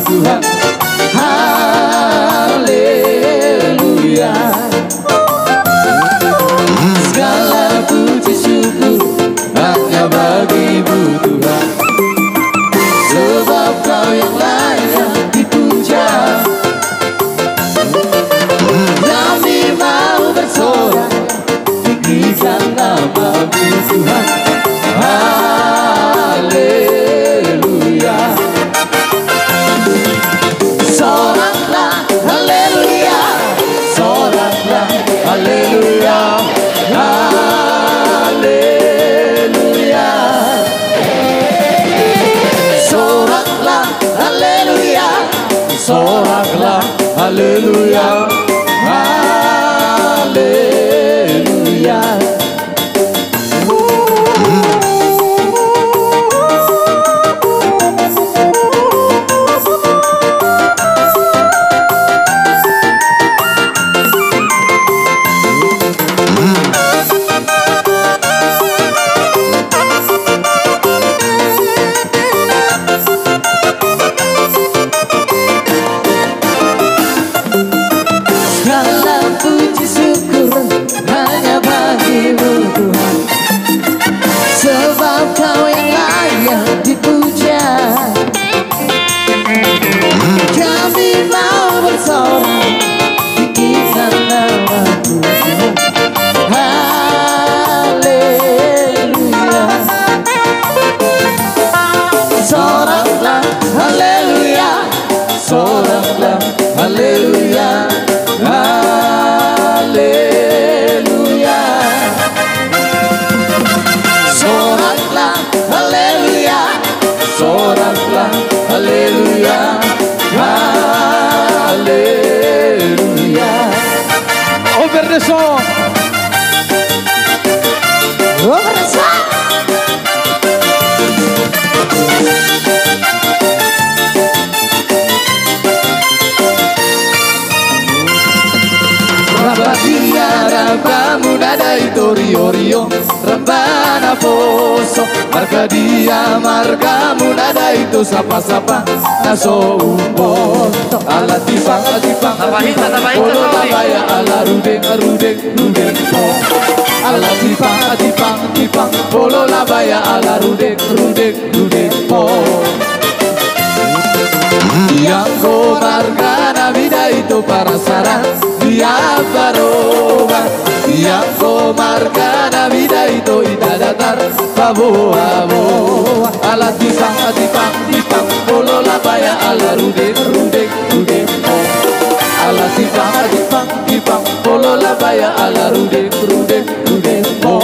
Tuhan. Haleluya. Segala puji syukur hanya bagi-Mu Tuhan, sebab Kau yang layak dipuja. Kami mau bersorak tinggikan nama-Mu Tuhan. Haleluya. Soraklah haleluya, soraklah haleluya, haleluya. Soraklah haleluya, soraklah haleluya, haleluya. Rabbana poso marga dia marga munada itu sapa-sapa naso umpoto ala tipang polo labaya ala rudeng po ala tipang polo labaya ala rudeng po yang ko marga nabida itu para sara dia baroba yang ko marga nabida itu idadatar babo ala tipang polo labaya ala rudeng po ala tipang polo labaya ala rudeng po.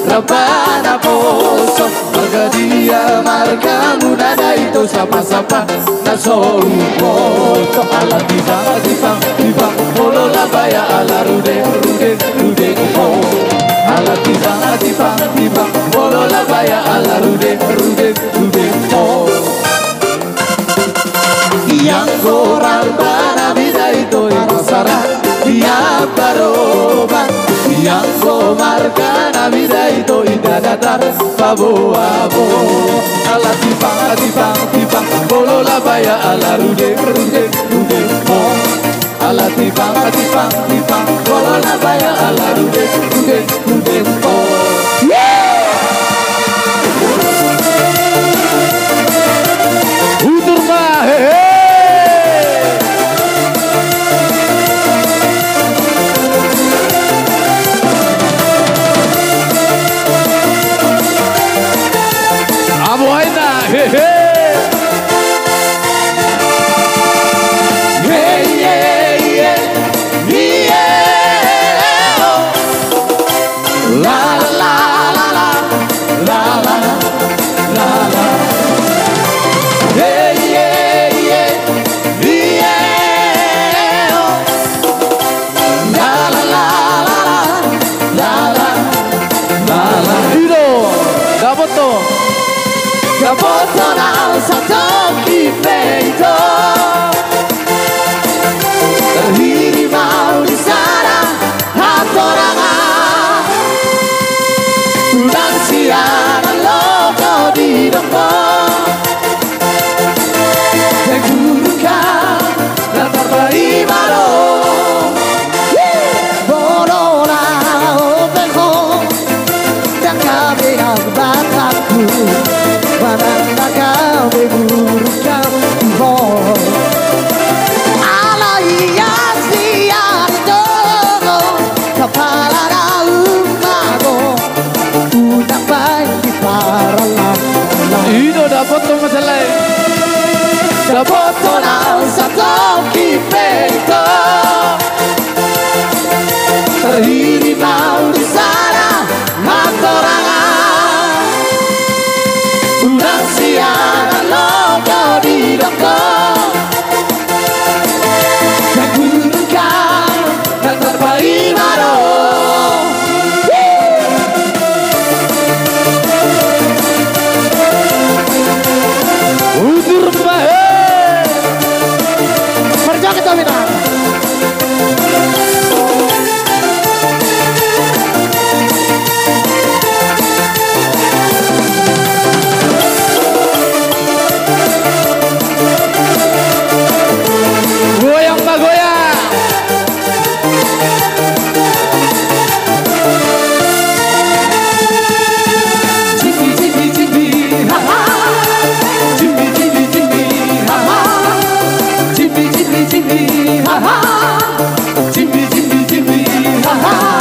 Rabbana poso marga dia marga munada itu sapa-sapa naso umpoto ala tipang polo labaya ala rudeng po ala tipang polo labaya ala rudeng po yang koral bana bida itu masara dia baroba yang ko marga nabida itu idadatar babo ala tipang polo labaya ala rudeng po ala tipang polo labaya ala rudeng po. Utur mah la tonal satu kipento terhiri mau di sana matorangan udang siang logo di doko dan gunungkan dan terbaik maro udur bahe perjak kita minang goyang pak goyang jimmy jimmy jimmy haha jimmy jimmy jimmy haha jimmy jimmy jimmy haha jimmy jimmy jimmy haha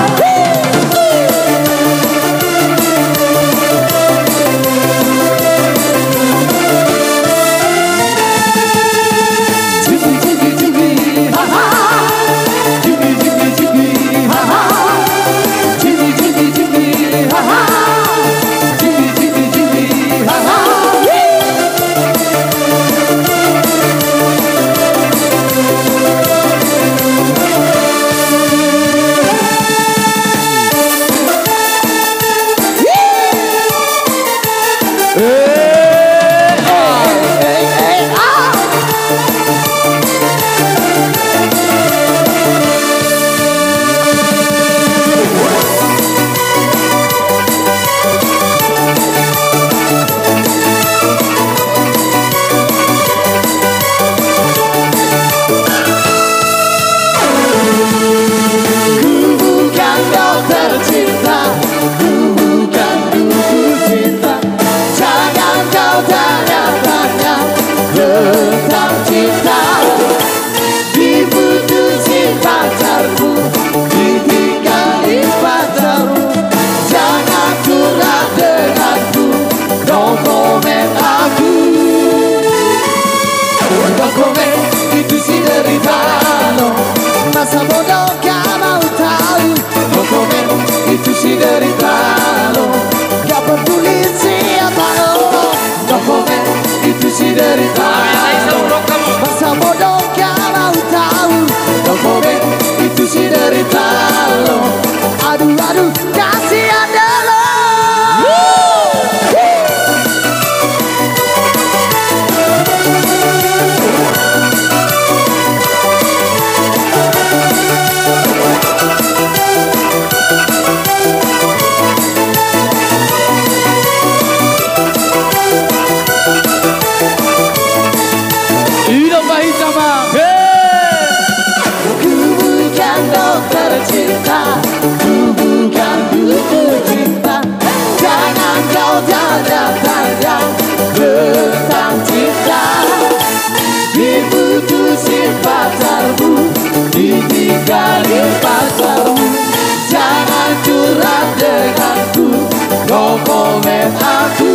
masa bodoh gak mau tahu no komen itu si derita lo gak peduli siapa lo no komen itu si derita lo masa bodoh gak mau tahu no komen itu si derita lo aduh aduh kasihan lo cinta, ku bukan buku cinta. Jangan kau tanya-tanya tentang cinta. Diputusin pacarmu, ditinggalin pacarmu. Jangan curhat denganku, no komen aku.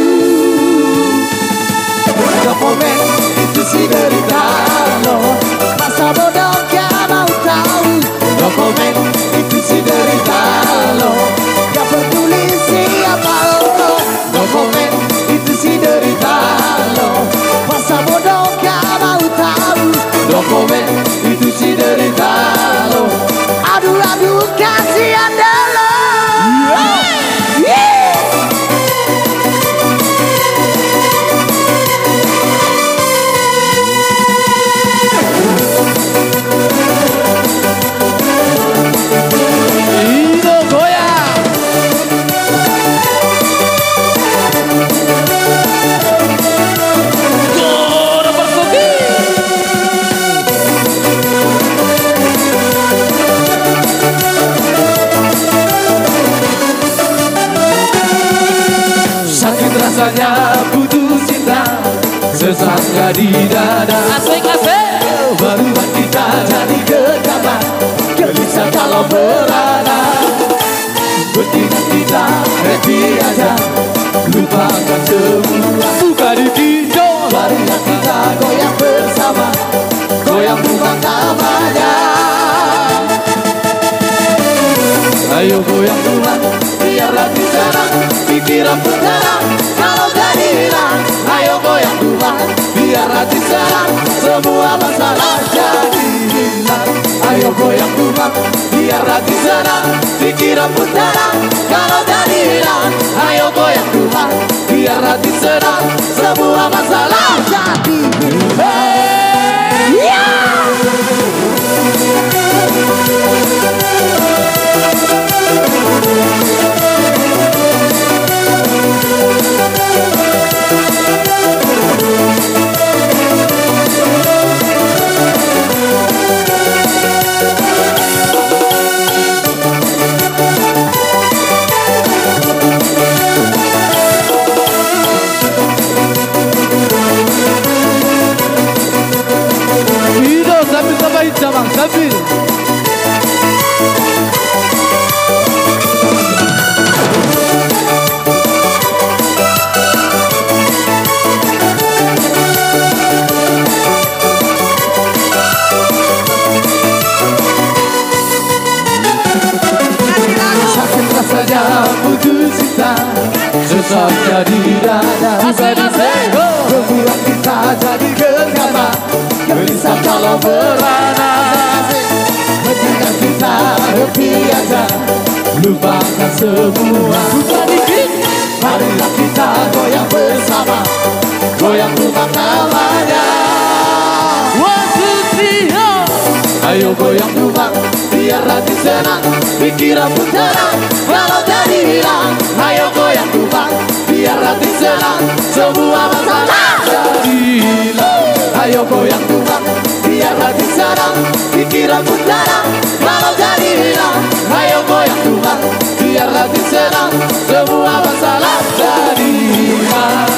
No komen itu si derita lo. Masa bodoh gak mau tahu. No komen itu si derita lo. Gak peduli siapa lo. No komen itu si derita lo. Masa bodoh gak mau tahu. No komen itu si derita lo. Aduh aduh kasihan lo. Rasanya putus cinta sesangga di dada. Asik-asik baru kita jadi kekabar. Gelisah kalau berada. Pentingan kita happy aja. Lupakan semua. Buka di hijau. Marilah kita goyang bersama. goyang rumah namanya. Ayo goyang rumah, biarlah di sana pikiran putaran kalau jadi hilang. Ayo goyang rumah, biarlah di sana semua masalah jadi hilang. Ayo goyang rumah, biarlah di sana pikiran putaran kalau jadi hilang. Ayo goyang rumah, biarlah di sana semua masalah jadi hilang. Jamang Sambil sakit rasanya putus cinta, sesaknya di dada membuat kita jadi gegabah, gelisah kalau beranak. Mendingan kita happy aja, lupakan semua. Marilah kita goyang bersama, goyang rumah namanya. Ayo goyang rumah, biarlah di sana pikiran putaran kalau jadi hilang. Ayo goyang rumah, biarlah di sana semua masalah jadi hilang. Ayo goyang rumah, biarlah di sana pikiran putaran kalau jadi hilang. Ayo goyang rumah, biarlah di sana semua masalah jadi hilang.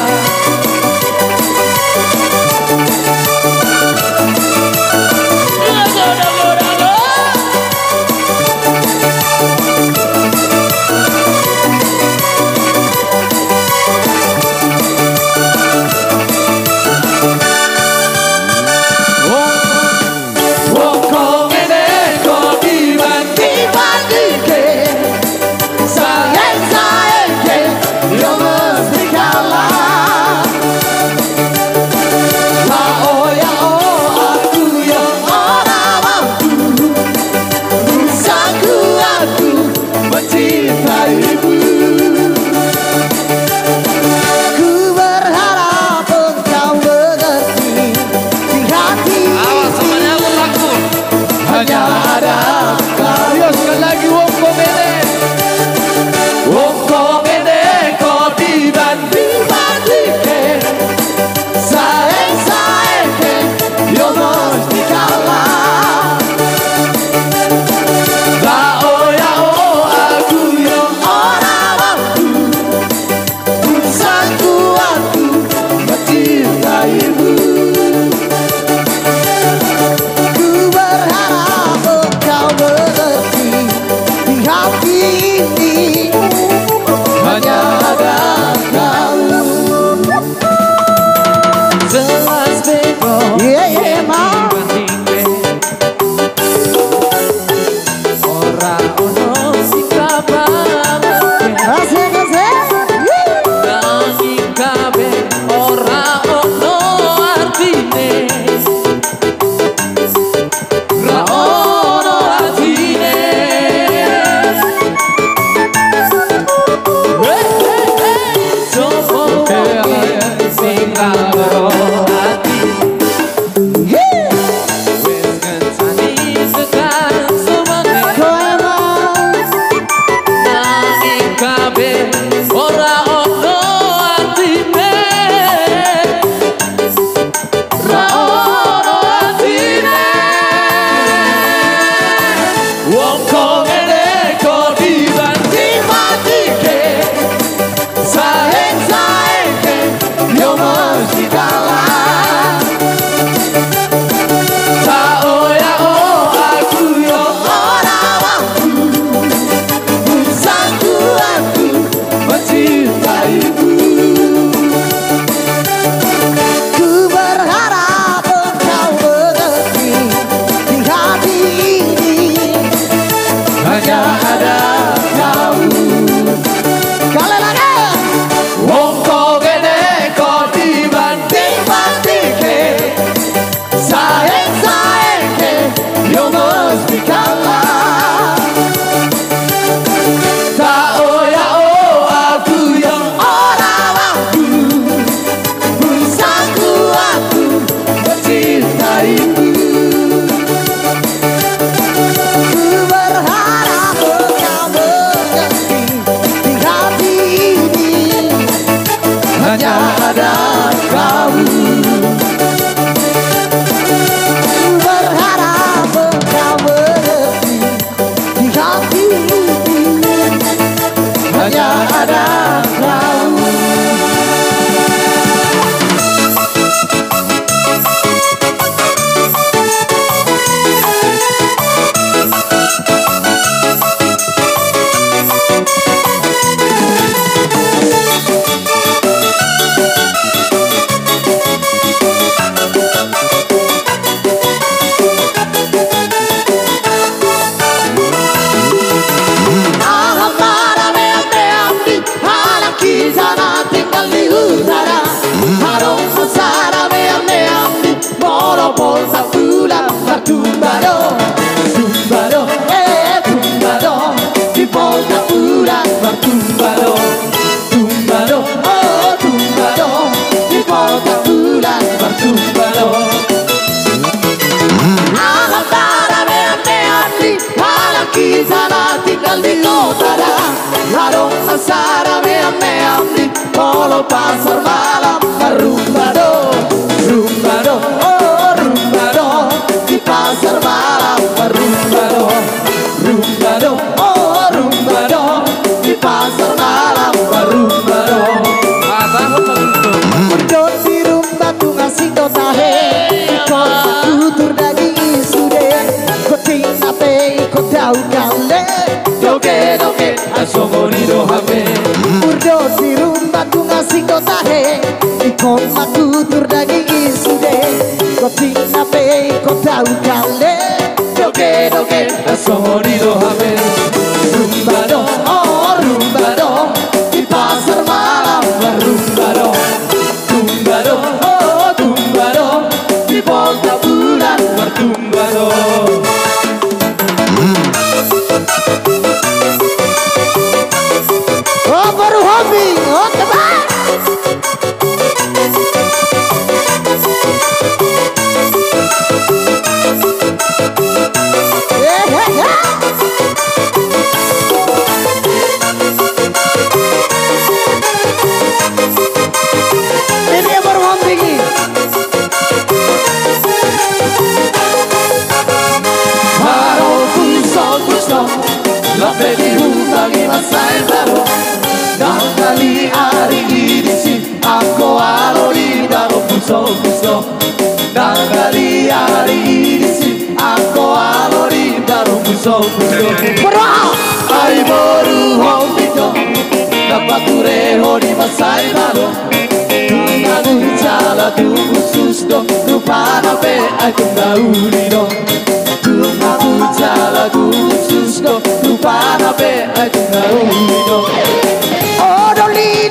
di kota dah. Larung Masara meam-meam di Polo pasar malam. Rumba do, oh rumba do, di pasar malam. Rumba do, oh rumba do, di pasar malam. Rumba do. Merdot di rumba tu ngasih kota he. Ikon tutur daging isude. Koting ape ikut daun kale. Doge, asomo ni dohame. Merdot di rumba tu ngasih kota he. Ikon tutur daging isude. Koting ape ikut daun kale. Doge, asomo ni dohame. Rumba do, oh rumba do, di pasar malam. Rumba do, oh tumba do, di volta bulan. Tumba do. Oh baru hobi, oh teman. Ini yang baru hobi ini. Baru gusto, la vedi undangi masai baru. Dan kali hari ini sih aku alori dalam gusto. Dan kali hari ini sih aku alori dalam gusto. Hari baru hobi to, dapat tureho di masai baru. Nanu jala tu susto, lupa nape aku daulino. Nanu jala tu susto, lupa nape aku daulino. Oh doli,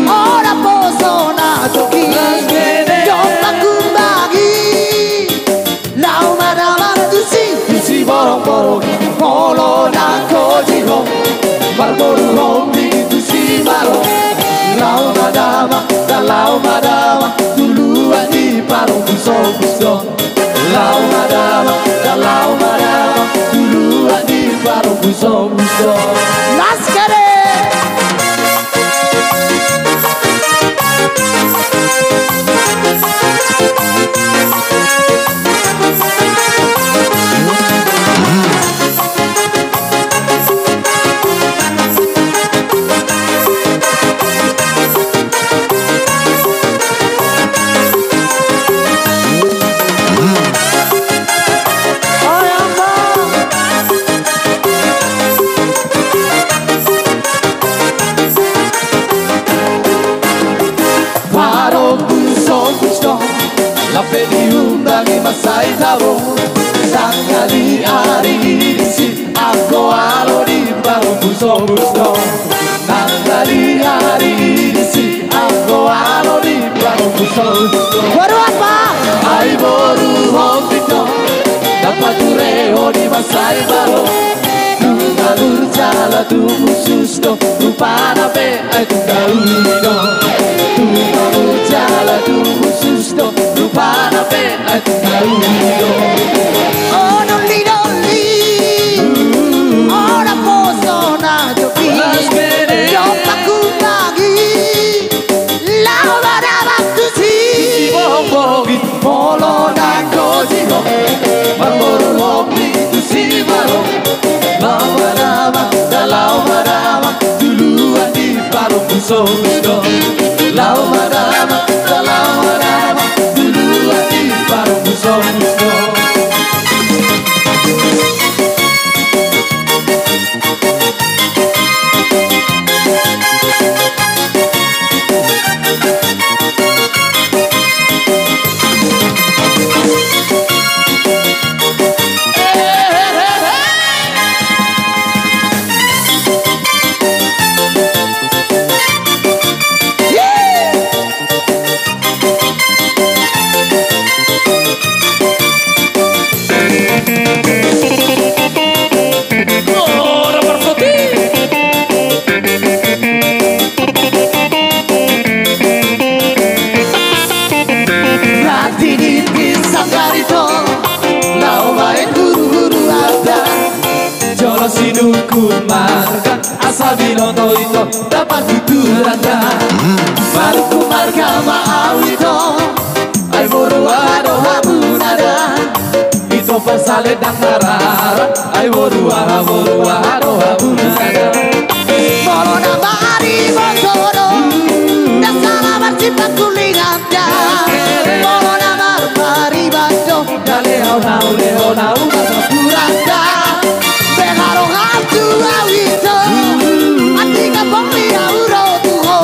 ora posso na giochi. Gioca kumbagi, lau madama tu si borong, polo na kojiro. Barboru hombi tu si maro. Lau madama, duluan di parung gusto. Lau madama, duluan di parung gusto. Laskare. La vedi undangi masai tavo. Tanggali hari ini sih aku alori baru gusto. Tanggali hari ini sih aku alori baru gusto. Baru apa? Hai baru hobi to, dapat tureho di masai baru. Nungalur jala tu susto, lupa nape aku daulino. Nungalur jala tu susto, lupa nape aku daulino. Oh doli, ora posso na giochi. Gioca kumbagi, lau madama tu si borong, polo na kojiro. Barboru hobi tu si maro. Lau madama, duluan di parung gusto. Lau madama, duluan di parung gusto. pun marga asal binoto itu dapat tuturanda Marku marga mau itu ai boru ado habunada itu pasale dan narara ai boru ado habunada Corona mari motoro dan salah bercipta kulinganda Corona mari bajo dale ona masa puranda Beharo hatu awito Atika pommi auro tuho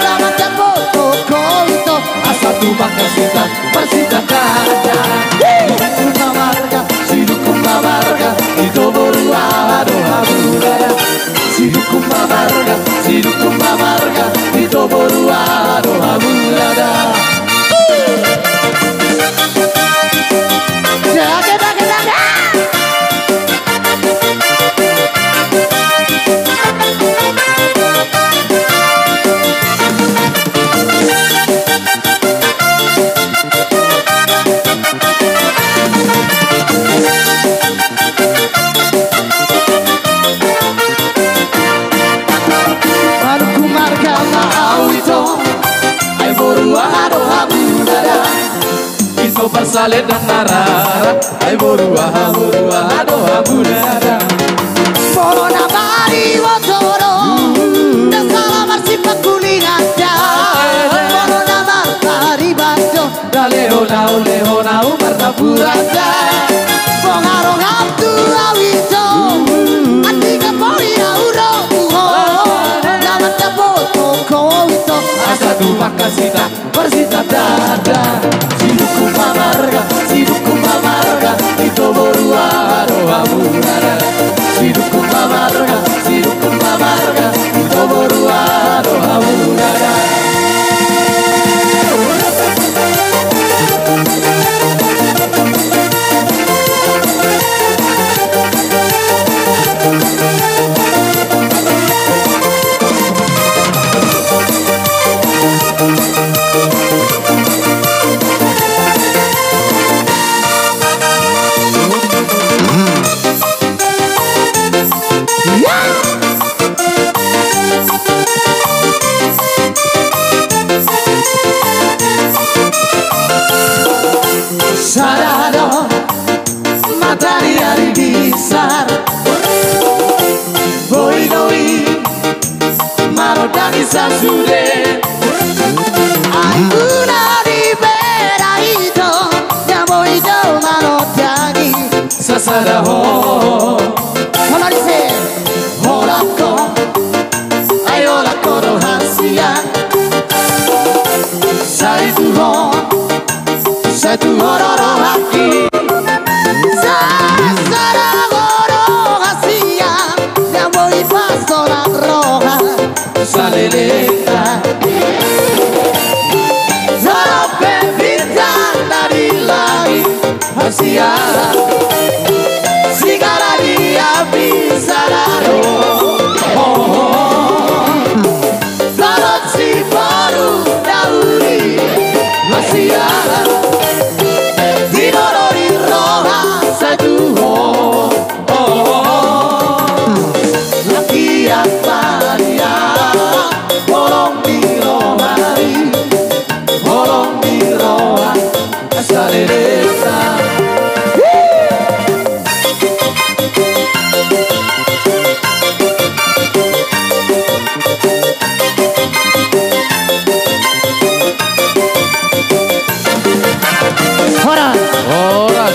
Lama capoto koito asal tu bakasita bersita kada Kumba marga, sidu kumba marga itu boru ado habunada sidu kumba marga itu boru ado habunada jaga jaga jaga Marku marga mau itu ai boru ado habunada itu pasale dan narara ai boru ado habunada Corona mari motoro dan salah bersifat kulinganda Corona mari bajo dale ona marna puranda Pongaro hatu awito Atika pori auro uho Lama capoto koito asa tu bakasita bersita dada sidu kumba marga itu boru ado habunada sidu kumba marga itu boru ado habunada Sarado matahari besar Voi noi marodani sasude Alguna libera itu Nyamo itu marotagi sasara ho Hola dice hola ko ayola koro hasian sai tu hororo haki Saragoro hacia Nyamo y paso la roja saleleta Zara pevita dari lagi hasiara sigara dia bisa laro Zara si baru dauri hasiara Dinoro di roja seduho Laki Maria bolong di roha salereta Hola Hola